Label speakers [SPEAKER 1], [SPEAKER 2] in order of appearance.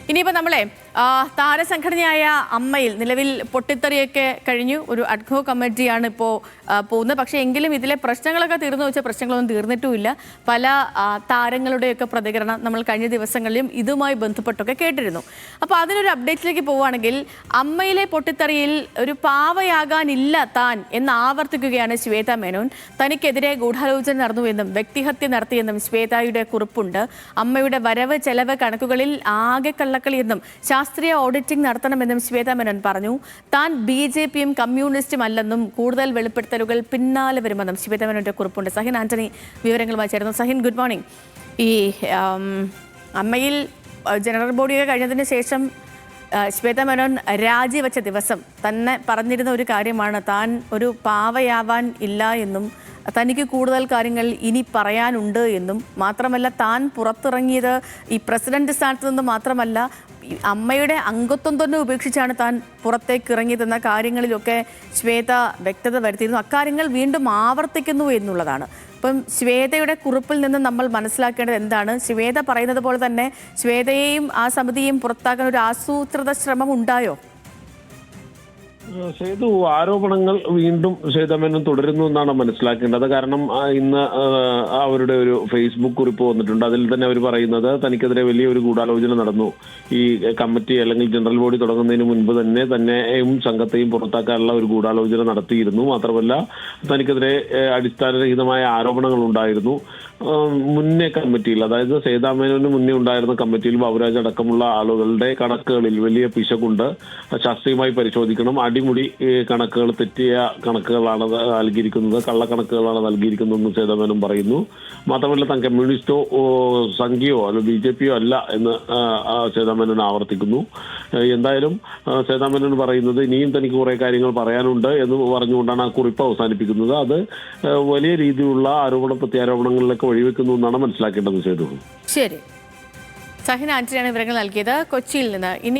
[SPEAKER 1] ഇനിയിപ്പോൾ നമ്മളെ താരസംഘടനയായ അമ്മയിൽ നിലവിൽ പൊട്ടിത്തെറിയൊക്കെ കഴിഞ്ഞു. ഒരു അഡ്ഹോ കമ്മിറ്റിയാണ് ഇപ്പോൾ പോകുന്നത്. പക്ഷേ എങ്കിലും ഇതിലെ പ്രശ്നങ്ങളൊക്കെ തീർന്നു വെച്ചാൽ പ്രശ്നങ്ങളൊന്നും തീർന്നിട്ടുമില്ല. പല താരങ്ങളുടെയൊക്കെ പ്രതികരണം നമ്മൾ കഴിഞ്ഞ ദിവസങ്ങളിലും ഇതുമായി ബന്ധപ്പെട്ടൊക്കെ കേട്ടിരുന്നു. അപ്പോൾ അതിനൊരു അപ്ഡേറ്റിലേക്ക് പോവുകയാണെങ്കിൽ, അമ്മയിലെ പൊട്ടിത്തെറിയിൽ ഒരു പാവയാകാനില്ല താൻ എന്ന് ആവർത്തിക്കുകയാണ് ശ്വേത മേനോൻ. തനിക്കെതിരെ ഗൂഢാലോചന നടന്നുവെന്നും വ്യക്തിഹത്യ നടത്തിയെന്നും ശ്വേതയുടെ കുറിപ്പുണ്ട്. അമ്മയുടെ വരവ് ചെലവ് കണക്കുകളിൽ ആകെ കള്ളക്കളിയെന്നും ശാസ്ത്രീയ ഓഡിറ്റിംഗ് നടത്തണമെന്നും ശ്വേത മേനോൻ പറഞ്ഞു. താൻ BJPയും കമ്മ്യൂണിസ്റ്റും അല്ലെന്നും കൂടുതൽ വെളിപ്പെടുത്തലുകൾ പിന്നാലെ വരുമെന്നും ശ്വേത മേനോന്റെ കുറിപ്പുണ്ട്. സഹിൻ ആന്റണി വിവരങ്ങളുമായി ചേരുന്നു. Sahin, good morning. ഈ അമ്മയിൽ ജനറൽ ബോഡിയൊക്കെ കഴിഞ്ഞതിന് ശേഷം ശ്വേത മേനോൻ രാജിവെച്ച ദിവസം തന്നെ പറഞ്ഞിരുന്ന ഒരു കാര്യമാണ്, താൻ ഒരു പാവയാവാൻ ഇല്ല എന്നും തനിക്ക് കൂടുതൽ കാര്യങ്ങൾ ഇനി പറയാനുണ്ട് എന്നും. മാത്രമല്ല, താൻ പുറത്തിറങ്ങിയത് ഈ പ്രസിഡന്റ് സ്ഥാനത്ത് നിന്ന് മാത്രമല്ല, അമ്മയുടെ അംഗത്വം തന്നെ ഉപേക്ഷിച്ചാണ് താൻ പുറത്തേക്ക് ഇറങ്ങിയതെന്ന കാര്യങ്ങളിലൊക്കെ ശ്വേത വ്യക്തത വരുത്തിയിരുന്നു. അക്കാര്യങ്ങൾ വീണ്ടും ആവർത്തിക്കുന്നു എന്നുള്ളതാണ്. അപ്പം ശ്വേതയുടെ കുറിപ്പിൽ നിന്ന് നമ്മൾ മനസ്സിലാക്കേണ്ടത് എന്താണ്? ശ്വേത പറയുന്നത് പോലെ തന്നെ ശ്വേതയെയും ആ സമിതിയെയും പുറത്താക്കാൻ ഒരു ആസൂത്രിത ശ്രമം ഉണ്ടായോ?
[SPEAKER 2] സേതു, ആരോപണങ്ങൾ വീണ്ടും ശ്വേത മേനോൻ തുടരുന്നു എന്നാണ് മനസ്സിലാക്കേണ്ടത്. കാരണം ഇന്ന് അവരുടെ ഒരു ഫേസ്ബുക്ക് കുറിപ്പ് വന്നിട്ടുണ്ട്. അതിൽ തന്നെ അവർ പറയുന്നത് തനിക്കെതിരെ വലിയൊരു ഗൂഢാലോചന നടന്നു. ഈ കമ്മിറ്റി അല്ലെങ്കിൽ ജനറൽ ബോഡി തുടങ്ങുന്നതിന് മുൻപ് തന്നെയും സംഘത്തെയും പുറത്താക്കാനുള്ള ഒരു ഗൂഢാലോചന നടത്തിയിരുന്നു. മാത്രമല്ല, തനിക്കെതിരെ അടിസ്ഥാനരഹിതമായ ആരോപണങ്ങൾ ഉണ്ടായിരുന്നു. മുന്നേ കമ്മിറ്റിയിൽ, അതായത് ശ്വേത മേനോന് മുന്നേ ഉണ്ടായിരുന്ന കമ്മിറ്റിയിൽ ബാബുരാജ് അടക്കമുള്ള ആളുകളുടെ കണക്കുകളിൽ വലിയ പിശകുണ്ട്, ശാസ്ത്രീയമായി പരിശോധിക്കണം, അടിമുടി കണക്കുകൾ, തെറ്റിയ കണക്കുകളാണ് നൽകിയിരിക്കുന്നത്, കള്ളക്കണക്കുകളാണ് നൽകിയിരിക്കുന്നതെന്ന് ശ്വേത മേനോൻ പറയുന്നു. മാത്രമല്ല, താൻ കമ്മ്യൂണിസ്റ്റോ സംഘിയോ അല്ല BJPയോ അല്ല എന്ന് ശ്വേത മേനോൻ ആവർത്തിക്കുന്നു. എന്തായാലും ശ്വേത മേനോൻ പറയുന്നത് ഇനിയും തനിക്ക് കുറെ കാര്യങ്ങൾ പറയാനുണ്ട് എന്ന് പറഞ്ഞുകൊണ്ടാണ് ആ കുറിപ്പ് അവസാനിപ്പിക്കുന്നത്. അത് വലിയ രീതിയിലുള്ള പ്രത്യാരോപണങ്ങളിലൊക്കെ വഴിവെക്കുന്നു എന്നാണ് മനസ്സിലാക്കേണ്ടത്. ചെയ്തു.
[SPEAKER 1] ശരി, സഹിൻ ആന്റണിയാണ് വിവരങ്ങൾ നൽകിയത് കൊച്ചിയിൽ നിന്ന്.